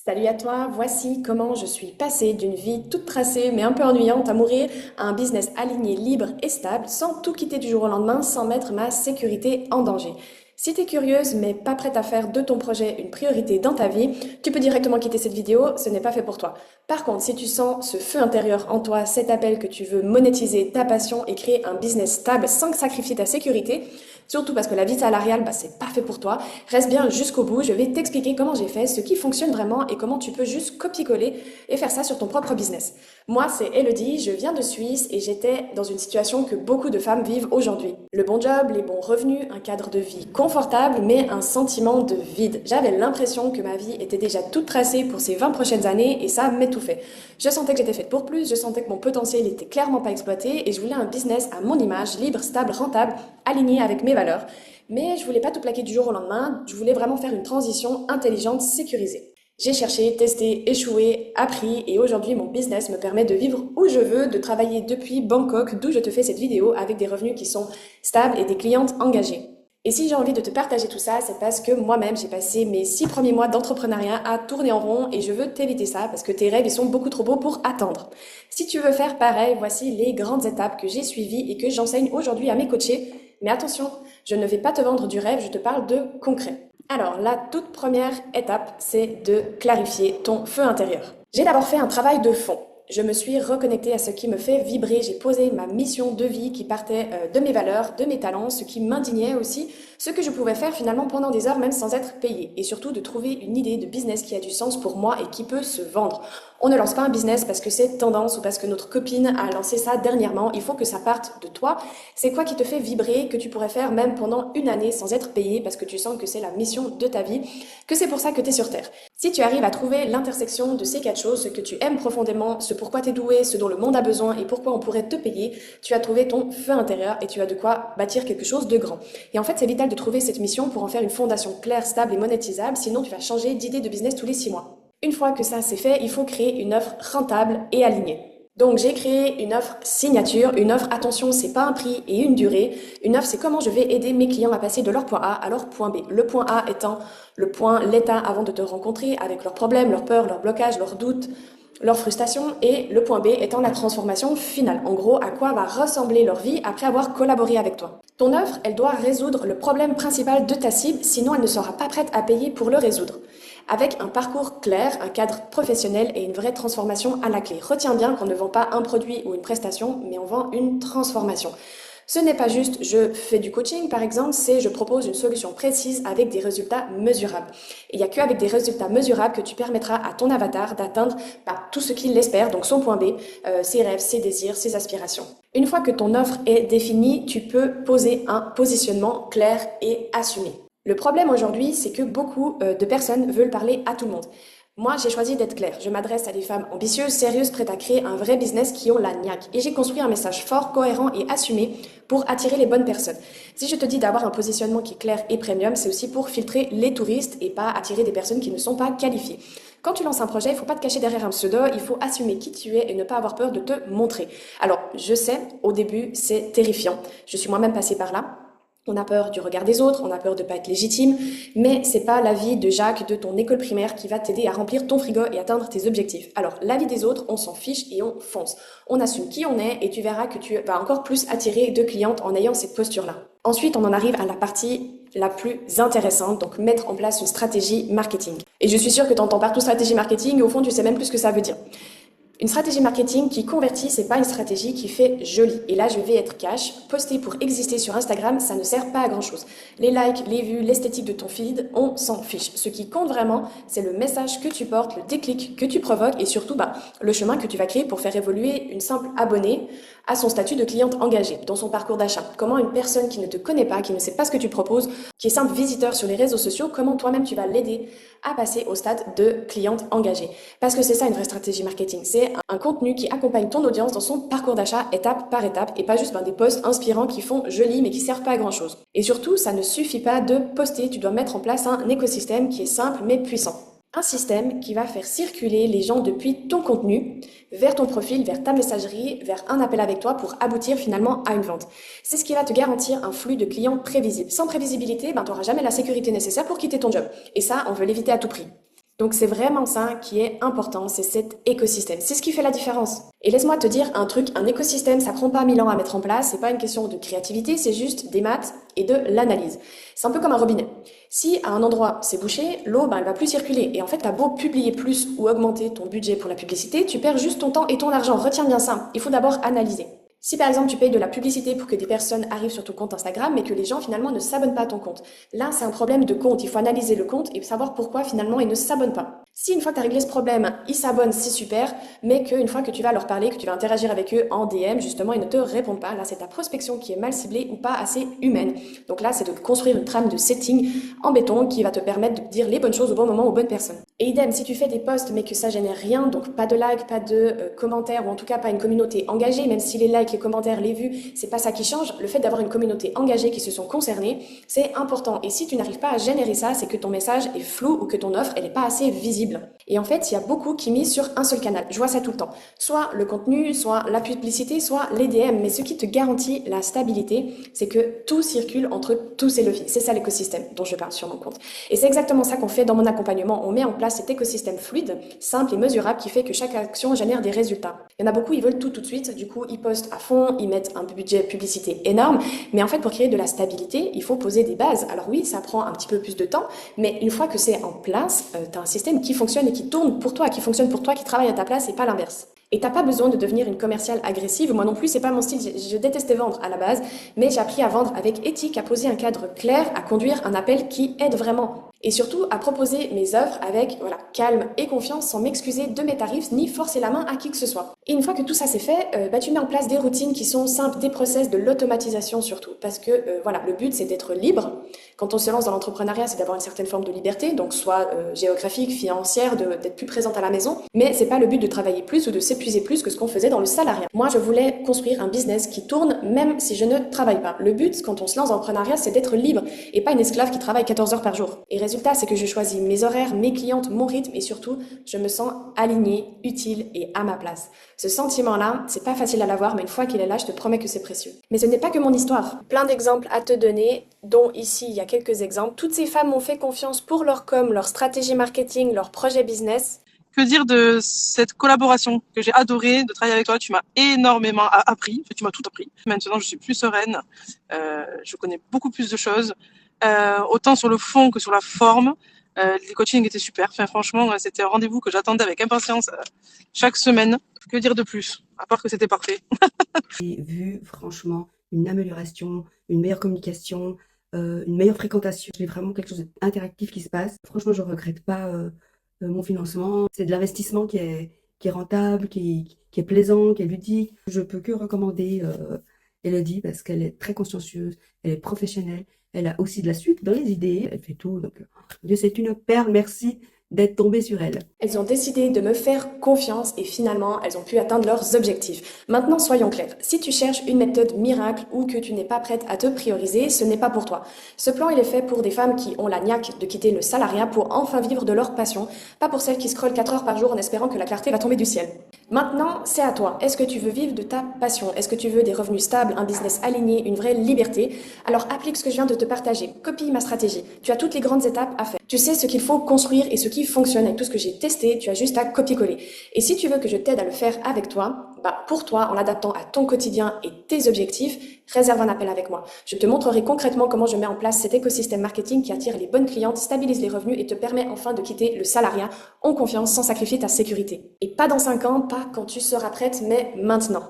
Salut à toi, voici comment je suis passée d'une vie toute tracée mais un peu ennuyante à mourir à un business aligné, libre et stable sans tout quitter du jour au lendemain, sans mettre ma sécurité en danger. Si t'es curieuse mais pas prête à faire de ton projet une priorité dans ta vie, tu peux directement quitter cette vidéo, ce n'est pas fait pour toi. Par contre, si tu sens ce feu intérieur en toi, cet appel que tu veux monétiser ta passion et créer un business stable sans sacrifier ta sécurité, surtout parce que la vie salariale, c'est pas fait pour toi, reste bien jusqu'au bout, je vais t'expliquer comment j'ai fait, ce qui fonctionne vraiment et comment tu peux juste copier-coller et faire ça sur ton propre business. Moi, c'est Elodie, je viens de Suisse et j'étais dans une situation que beaucoup de femmes vivent aujourd'hui. Le bon job, les bons revenus, un cadre de vie confortable, mais un sentiment de vide. J'avais l'impression que ma vie était déjà toute tracée pour ces 20 prochaines années et ça m'étouffait. Je sentais que j'étais faite pour plus, je sentais que mon potentiel était clairement pas exploité et je voulais un business à mon image, libre, stable, rentable, aligné avec mes valeurs. Mais je voulais pas tout plaquer du jour au lendemain, je voulais vraiment faire une transition intelligente, sécurisée. J'ai cherché, testé, échoué, appris et aujourd'hui mon business me permet de vivre où je veux, de travailler depuis Bangkok, d'où je te fais cette vidéo avec des revenus qui sont stables et des clientes engagées. Et si j'ai envie de te partager tout ça, c'est parce que moi-même j'ai passé mes 6 premiers mois d'entrepreneuriat à tourner en rond et je veux t'éviter ça parce que tes rêves ils sont beaucoup trop beaux pour attendre. Si tu veux faire pareil, voici les grandes étapes que j'ai suivies et que j'enseigne aujourd'hui à mes coachés. Mais attention, je ne vais pas te vendre du rêve, je te parle de concret. Alors, la toute première étape, c'est de clarifier ton feu intérieur. J'ai d'abord fait un travail de fond. Je me suis reconnectée à ce qui me fait vibrer. J'ai posé ma mission de vie qui partait de mes valeurs, de mes talents, ce qui m'indignait aussi, ce que je pouvais faire finalement pendant des heures même sans être payée. Et surtout de trouver une idée de business qui a du sens pour moi et qui peut se vendre. On ne lance pas un business parce que c'est tendance ou parce que notre copine a lancé ça dernièrement. Il faut que ça parte de toi. C'est quoi qui te fait vibrer, que tu pourrais faire même pendant une année sans être payé parce que tu sens que c'est la mission de ta vie, que c'est pour ça que tu es sur Terre. Si tu arrives à trouver l'intersection de ces quatre choses, ce que tu aimes profondément, ce pourquoi tu es doué, ce dont le monde a besoin et pourquoi on pourrait te payer, tu as trouvé ton feu intérieur et tu as de quoi bâtir quelque chose de grand. Et en fait, c'est vital de trouver cette mission pour en faire une fondation claire, stable et monétisable, sinon tu vas changer d'idée de business tous les 6 mois. Une fois que ça c'est fait, il faut créer une offre rentable et alignée. Donc j'ai créé une offre signature, une offre attention c'est pas un prix et une durée, une offre c'est comment je vais aider mes clients à passer de leur point A à leur point B. Le point A étant le point, l'état avant de te rencontrer avec leurs problèmes, leurs peurs, leurs blocages, leurs doutes, leurs frustrations et le point B étant la transformation finale. En gros, à quoi va ressembler leur vie après avoir collaboré avec toi. Ton offre, elle doit résoudre le problème principal de ta cible, sinon elle ne sera pas prête à payer pour le résoudre. Avec un parcours clair, un cadre professionnel et une vraie transformation à la clé. Retiens bien qu'on ne vend pas un produit ou une prestation, mais on vend une transformation. Ce n'est pas juste je fais du coaching par exemple, c'est je propose une solution précise avec des résultats mesurables. Et il n'y a qu'avec des résultats mesurables que tu permettras à ton avatar d'atteindre tout ce qu'il espère, donc son point B, ses rêves, ses désirs, ses aspirations. Une fois que ton offre est définie, tu peux poser un positionnement clair et assumé. Le problème aujourd'hui, c'est que beaucoup de personnes veulent parler à tout le monde. Moi, j'ai choisi d'être claire. Je m'adresse à des femmes ambitieuses, sérieuses, prêtes à créer un vrai business qui ont la niaque. Et j'ai construit un message fort, cohérent et assumé pour attirer les bonnes personnes. Si je te dis d'avoir un positionnement qui est clair et premium, c'est aussi pour filtrer les touristes et pas attirer des personnes qui ne sont pas qualifiées. Quand tu lances un projet, il ne faut pas te cacher derrière un pseudo, il faut assumer qui tu es et ne pas avoir peur de te montrer. Alors, je sais, au début, c'est terrifiant. Je suis moi-même passée par là. On a peur du regard des autres, on a peur de pas être légitime, mais c'est pas la vie de Jacques de ton école primaire qui va t'aider à remplir ton frigo et atteindre tes objectifs. Alors, la vie des autres, on s'en fiche et on fonce. On assume qui on est et tu verras que tu vas encore plus attirer de clientes en ayant cette posture-là. Ensuite, on en arrive à la partie la plus intéressante, donc mettre en place une stratégie marketing. Et je suis sûre que tu entends partout stratégie marketing et au fond, tu sais même plus ce que ça veut dire. Une stratégie marketing qui convertit, c'est pas une stratégie qui fait joli. Et là, je vais être cash. Poster pour exister sur Instagram, ça ne sert pas à grand chose. Les likes, les vues, l'esthétique de ton feed, on s'en fiche. Ce qui compte vraiment, c'est le message que tu portes, le déclic que tu provoques et surtout, le chemin que tu vas créer pour faire évoluer une simple abonnée à son statut de cliente engagée dans son parcours d'achat. Comment une personne qui ne te connaît pas, qui ne sait pas ce que tu proposes, qui est simple visiteur sur les réseaux sociaux, comment toi-même tu vas l'aider à passer au stade de cliente engagée. Parce que c'est ça une vraie stratégie marketing. C'est un contenu qui accompagne ton audience dans son parcours d'achat étape par étape et pas juste des posts inspirants qui font joli mais qui servent pas à grand chose. Et surtout, ça ne suffit pas de poster, tu dois mettre en place un écosystème qui est simple mais puissant. Un système qui va faire circuler les gens depuis ton contenu vers ton profil, vers ta messagerie, vers un appel avec toi pour aboutir finalement à une vente. C'est ce qui va te garantir un flux de clients prévisible. Sans prévisibilité, tu n'auras jamais la sécurité nécessaire pour quitter ton job. Et ça, on veut l'éviter à tout prix. Donc c'est vraiment ça qui est important, c'est cet écosystème. C'est ce qui fait la différence. Et laisse-moi te dire un truc, un écosystème, ça prend pas 1000 ans à mettre en place, c'est pas une question de créativité, c'est juste des maths et de l'analyse. C'est un peu comme un robinet. Si à un endroit c'est bouché, l'eau elle va plus circuler. Et en fait, t'as beau publier plus ou augmenter ton budget pour la publicité, tu perds juste ton temps et ton argent. Retiens bien ça. Il faut d'abord analyser. Si par exemple tu payes de la publicité pour que des personnes arrivent sur ton compte Instagram, mais que les gens finalement ne s'abonnent pas à ton compte, là c'est un problème de compte. Il faut analyser le compte et savoir pourquoi finalement ils ne s'abonnent pas. Si une fois que tu as réglé ce problème, ils s'abonnent, c'est super, mais qu'une fois que tu vas leur parler, que tu vas interagir avec eux en DM, justement, ils ne te répondent pas, là c'est ta prospection qui est mal ciblée ou pas assez humaine. Donc là c'est de construire une trame de setting en béton qui va te permettre de dire les bonnes choses au bon moment aux bonnes personnes. Et idem, si tu fais des posts mais que ça génère rien, donc pas de likes, pas de commentaires, ou en tout cas pas une communauté engagée, même si les likes, les commentaires, les vues, c'est pas ça qui change, le fait d'avoir une communauté engagée qui se sont concernés, c'est important. Et si tu n'arrives pas à générer ça, c'est que ton message est flou ou que ton offre, elle est pas assez visible. Et en fait, il y a beaucoup qui misent sur un seul canal. Je vois ça tout le temps. Soit le contenu, soit la publicité, soit les DM. Mais ce qui te garantit la stabilité, c'est que tout circule entre tous ces leviers. C'est ça l'écosystème dont je parle sur mon compte. Et c'est exactement ça qu'on fait dans mon accompagnement. On met en place cet écosystème fluide, simple et mesurable qui fait que chaque action génère des résultats. Il y en a beaucoup, ils veulent tout de suite. Du coup, ils postent à fond, ils mettent un budget publicité énorme. Mais en fait, pour créer de la stabilité, il faut poser des bases. Alors oui, ça prend un petit peu plus de temps, mais une fois que c'est en place, tu as un système qui fonctionne et qui tourne pour toi, qui fonctionne pour toi, qui travaille à ta place et pas l'inverse. Et t'as pas besoin de devenir une commerciale agressive. Moi non plus, c'est pas mon style. Je détestais vendre à la base, mais j'ai appris à vendre avec éthique, à poser un cadre clair, à conduire un appel qui aide vraiment. Et surtout, à proposer mes offres avec, voilà, calme et confiance, sans m'excuser de mes tarifs, ni forcer la main à qui que ce soit. Et une fois que tout ça c'est fait, tu mets en place des routines qui sont simples, des process, de l'automatisation surtout. Parce que, voilà, le but c'est d'être libre. Quand on se lance dans l'entrepreneuriat, c'est d'avoir une certaine forme de liberté, donc soit géographique, financière, d'être plus présente à la maison. Mais c'est pas le but de travailler plus ou de s'épuiser plus que ce qu'on faisait dans le salariat. Moi, je voulais construire un business qui tourne même si je ne travaille pas. Le but, quand on se lance dans l'entrepreneuriat, c'est d'être libre et pas une esclave qui travaille 14 heures par jour. Et résultat, c'est que je choisis mes horaires, mes clientes, mon rythme et surtout, je me sens alignée, utile et à ma place. Ce sentiment-là, c'est pas facile à l'avoir, mais une fois qu'il est là, je te promets que c'est précieux. Mais ce n'est pas que mon histoire. Plein d'exemples à te donner, dont ici, il y a quelques exemples. Toutes ces femmes m'ont fait confiance pour leur com, leur stratégie marketing, leur projet business. Que dire de cette collaboration que j'ai adoré de travailler avec toi? Tu m'as énormément appris, en fait, tu m'as tout appris. Maintenant, je suis plus sereine, je connais beaucoup plus de choses, autant sur le fond que sur la forme. Les coachings étaient super. Enfin, franchement, c'était un rendez-vous que j'attendais avec impatience chaque semaine. Que dire de plus, à part que c'était parfait. J'ai vu franchement une amélioration, une meilleure communication, une meilleure fréquentation. J'ai vraiment quelque chose d'interactif qui se passe. Franchement, je regrette pas mon financement. C'est de l'investissement qui est rentable, qui est plaisant, qui est ludique. Je peux que recommander Elodie parce qu'elle est très consciencieuse, elle est professionnelle, elle a aussi de la suite dans les idées, elle fait tout. Donc, Dieu, c'est une perle. Merci d'être tombée sur elle. Elles ont décidé de me faire confiance et finalement, elles ont pu atteindre leurs objectifs. Maintenant, soyons clairs. Si tu cherches une méthode miracle ou que tu n'es pas prête à te prioriser, ce n'est pas pour toi. Ce plan, il est fait pour des femmes qui ont la niaque de quitter le salariat pour enfin vivre de leur passion, pas pour celles qui scrollent 4 heures par jour en espérant que la clarté va tomber du ciel. Maintenant, c'est à toi. Est-ce que tu veux vivre de ta passion? Est-ce que tu veux des revenus stables, un business aligné, une vraie liberté? Alors applique ce que je viens de te partager. Copie ma stratégie. Tu as toutes les grandes étapes à faire. Tu sais ce qu'il faut construire et ce qui fonctionne avec tout ce que j'ai testé. Tu as juste à copier-coller. Et si tu veux que je t'aide à le faire avec toi, pour toi, en l'adaptant à ton quotidien et tes objectifs, réserve un appel avec moi. Je te montrerai concrètement comment je mets en place cet écosystème marketing qui attire les bonnes clientes, stabilise les revenus et te permet enfin de quitter le salariat en confiance sans sacrifier ta sécurité. Et pas dans 5 ans, pas quand tu seras prête, mais maintenant.